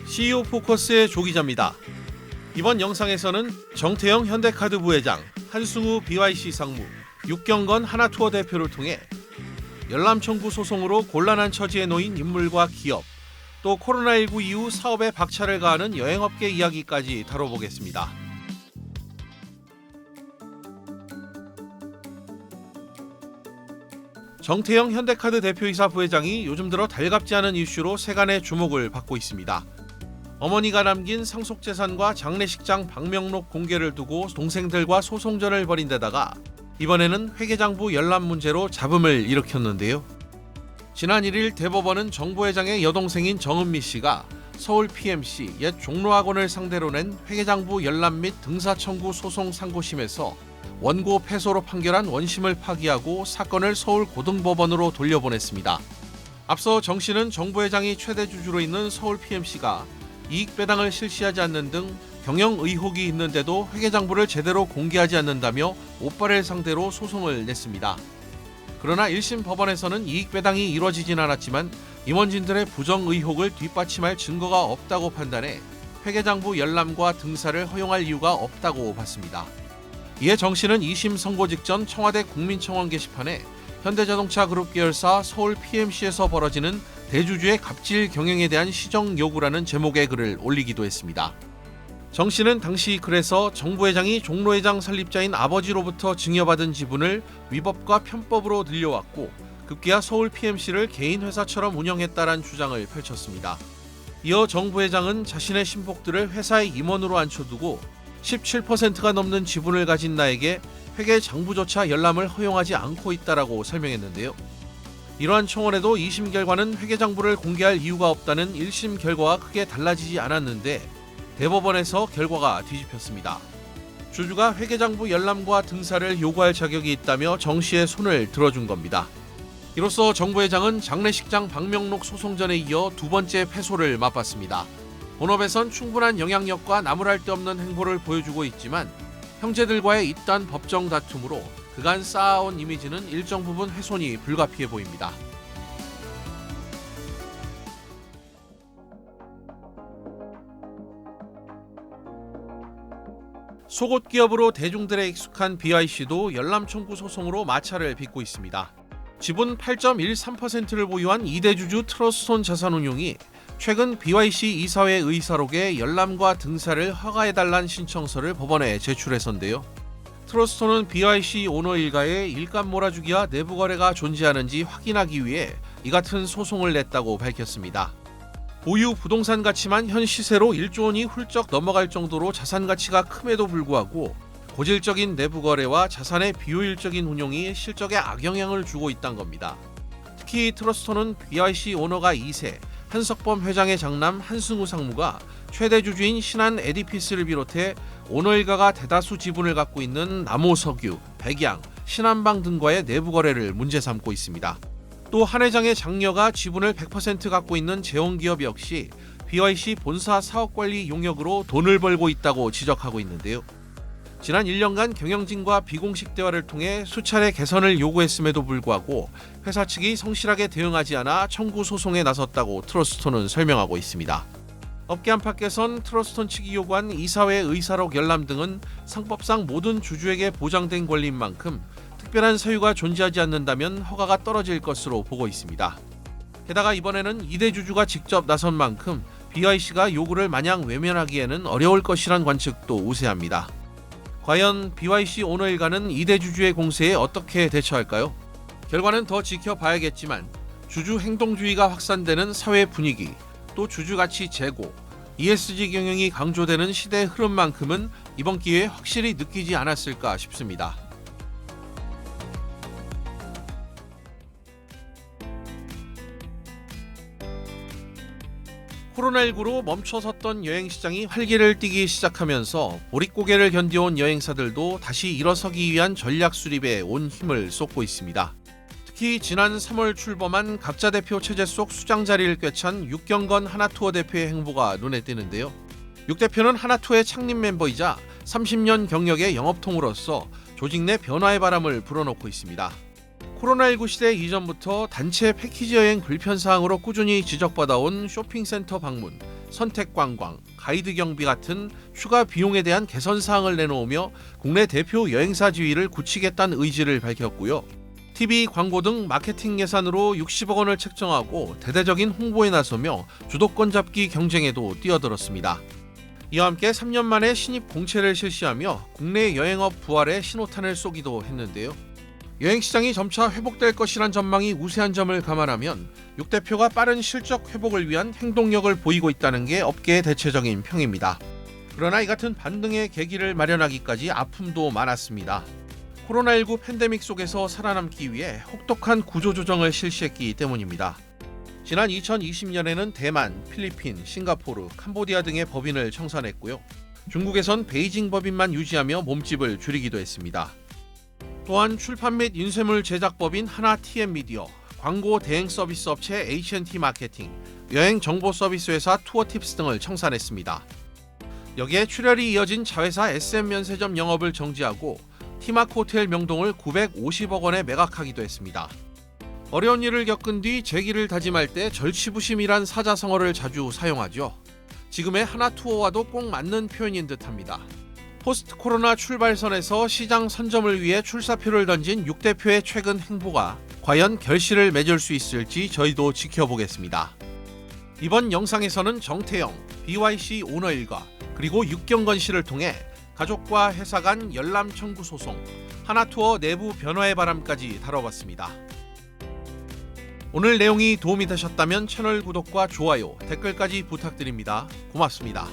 CEO 포커스의 조 기자입니다. 이번 영상에서는 정태영 현대카드 부회장, 한승우 BYC 상무, 육경건 하나투어 대표를 통해 열람 청구 소송으로 곤란한 처지에 놓인 인물과 기업, 또 코로나19 이후 사업에 박차를 가하는 여행업계 이야기까지 다뤄보겠습니다. 정태영 현대카드 대표이사 부회장이 요즘 들어 달갑지 않은 이슈로 세간의 주목을 받고 있습니다. 어머니가 남긴 상속재산과 장례식장 방명록 공개를 두고 동생들과 소송전을 벌인 데다가 이번에는 회계장부 열람 문제로 잡음을 일으켰는데요. 지난 1일 대법원은 정 부회장의 여동생인 정은미 씨가 서울 PMC 옛 종로학원을 상대로 낸 회계장부 열람 및 등사 청구 소송 상고심에서 원고 패소로 판결한 원심을 파기하고 사건을 서울 고등법원으로 돌려보냈습니다. 앞서 정 씨는 정 부회장이 최대 주주로 있는 서울 PMC가 이익 배당을 실시하지 않는 등 경영 의혹이 있는데도 회계장부를 제대로 공개하지 않는다며 오빠를 상대로 소송을 냈습니다. 그러나 1심 법원에서는 이익 배당이 이루어지진 않았지만 임원진들의 부정 의혹을 뒷받침할 증거가 없다고 판단해 회계장부 열람과 등사를 허용할 이유가 없다고 봤습니다. 이에 정 씨는 2심 선고 직전 청와대 국민청원 게시판에 현대자동차 그룹 계열사 서울 PMC에서 벌어지는 대주주의 갑질 경영에 대한 시정 요구라는 제목의 글을 올리기도 했습니다. 정 씨는 당시 글에서 정 부회장이 종로회장 설립자인 아버지로부터 증여받은 지분을 위법과 편법으로 늘려왔고 급기야 서울 PMC를 개인 회사처럼 운영했다라는 주장을 펼쳤습니다. 이어 정 부회장은 자신의 신복들을 회사의 임원으로 앉혀두고 17%가 넘는 지분을 가진 나에게 회계 장부조차 열람을 허용하지 않고 있다라고 설명했는데요. 이러한 청원에도 2심 결과는 회계장부를 공개할 이유가 없다는 1심 결과와 크게 달라지지 않았는데 대법원에서 결과가 뒤집혔습니다. 주주가 회계장부 열람과 등사를 요구할 자격이 있다며 정 씨의 손을 들어준 겁니다. 이로써 정 부회장은 장례식장 방명록 소송전에 이어 두 번째 패소를 맛봤습니다. 본업에선 충분한 영향력과 나무랄 데 없는 행보를 보여주고 있지만 형제들과의 잇단 법정 다툼으로 그간 쌓아온 이미지는 일정 부분 훼손이 불가피해 보입니다. 속옷 기업으로 대중들에 익숙한 BYC도 열람 청구 소송으로 마찰을 빚고 있습니다. 지분 8.13%를 보유한 2대 주주 트러스톤 자산운용이 최근 BYC 이사회 의사록에 열람과 등사를 허가해달라는 신청서를 법원에 제출해서인데요. 트러스톤은 BYC 오너 일가의 일감 몰아주기와 내부 거래가 존재하는지 확인하기 위해 이 같은 소송을 냈다고 밝혔습니다. 보유 부동산 가치만 현 시세로 1조 원이 훌쩍 넘어갈 정도로 자산 가치가 큼에도 불구하고 고질적인 내부 거래와 자산의 비효율적인 운용이 실적에 악영향을 주고 있다는 겁니다. 특히 트러스톤은 BYC 오너가 2세, 한석범 회장의 장남 한승우 상무가 최대 주주인 신한 에디피스를 비롯해 오너 일가가 대다수 지분을 갖고 있는 남호석유, 백양, 신한방 등과의 내부 거래를 문제 삼고 있습니다. 또 한 회장의 장녀가 지분을 100% 갖고 있는 재원기업 역시 BYC 본사 사업관리 용역으로 돈을 벌고 있다고 지적하고 있는데요. 지난 1년간 경영진과 비공식 대화를 통해 수차례 개선을 요구했음에도 불구하고 회사 측이 성실하게 대응하지 않아 청구 소송에 나섰다고 트러스톤은 설명하고 있습니다. 업계 안팎에선 트러스톤 측이 요구한 이사회 의사록 열람 등은 상법상 모든 주주에게 보장된 권리인 만큼 특별한 사유가 존재하지 않는다면 허가가 떨어질 것으로 보고 있습니다. 게다가 이번에는 2대 주주가 직접 나선 만큼 BYC가 요구를 마냥 외면하기에는 어려울 것이란 관측도 우세합니다. 과연 BYC 오너 일가는 2대 주주의 공세에 어떻게 대처할까요? 결과는 더 지켜봐야겠지만 주주 행동주의가 확산되는 사회 분위기, 또 주주가치 제고, ESG 경영이 강조되는 시대의 흐름만큼은 이번 기회에 확실히 느끼지 않았을까 싶습니다. 코로나19로 멈춰섰던 여행시장이 활기를 띠기 시작하면서 보릿고개를 견뎌온 여행사들도 다시 일어서기 위한 전략 수립에 온 힘을 쏟고 있습니다. 특히 지난 3월 출범한 각자 대표 체제 속 수장 자리를 꿰찬 육경건 하나투어 대표의 행보가 눈에 띄는데요. 육 대표는 하나투어의 창립 멤버이자 30년 경력의 영업통으로서 조직 내 변화의 바람을 불어넣고 있습니다. 코로나19 시대 이전부터 단체 패키지 여행 불편사항으로 꾸준히 지적받아온 쇼핑센터 방문, 선택관광, 가이드 경비 같은 추가 비용에 대한 개선사항을 내놓으며 국내 대표 여행사 지위를 굳히겠다는 의지를 밝혔고요. TV, 광고 등 마케팅 예산으로 60억 원을 책정하고 대대적인 홍보에 나서며 주도권 잡기 경쟁에도 뛰어들었습니다. 이와 함께 3년 만에 신입 공채를 실시하며 국내 여행업 부활에 신호탄을 쏘기도 했는데요. 여행시장이 점차 회복될 것이란 전망이 우세한 점을 감안하면 6 대표가 빠른 실적 회복을 위한 행동력을 보이고 있다는 게 업계의 대체적인 평입니다. 그러나 이 같은 반등의 계기를 마련하기까지 아픔도 많았습니다. 코로나19 팬데믹 속에서 살아남기 위해 혹독한 구조조정을 실시했기 때문입니다. 지난 2020년에는 대만, 필리핀, 싱가포르, 캄보디아 등의 법인을 청산했고요. 중국에선 베이징 법인만 유지하며 몸집을 줄이기도 했습니다. 또한 출판 및 인쇄물 제작법인 하나 TM미디어, 광고 대행 서비스 업체 H&T 마케팅, 여행 정보 서비스 회사 투어팁스 등을 청산했습니다. 여기에 출혈이 이어진 자회사 SM면세점 영업을 정지하고 티마크 호텔 명동을 950억 원에 매각하기도 했습니다. 어려운 일을 겪은 뒤 재기를 다짐할 때 절치부심이란 사자성어를 자주 사용하죠. 지금의 하나투어와도 꼭 맞는 표현인 듯합니다. 포스트 코로나 출발선에서 시장 선점을 위해 출사표를 던진 6 대표의 최근 행보가 과연 결실을 맺을 수 있을지 저희도 지켜보겠습니다. 이번 영상에서는 정태영, BYC 오너 일가, 그리고 육경건 씨를 통해 가족과 회사 간 열람 청구 소송, 하나투어 내부 변화의 바람까지 다뤄봤습니다. 오늘 내용이 도움이 되셨다면 채널 구독과 좋아요, 댓글까지 부탁드립니다. 고맙습니다.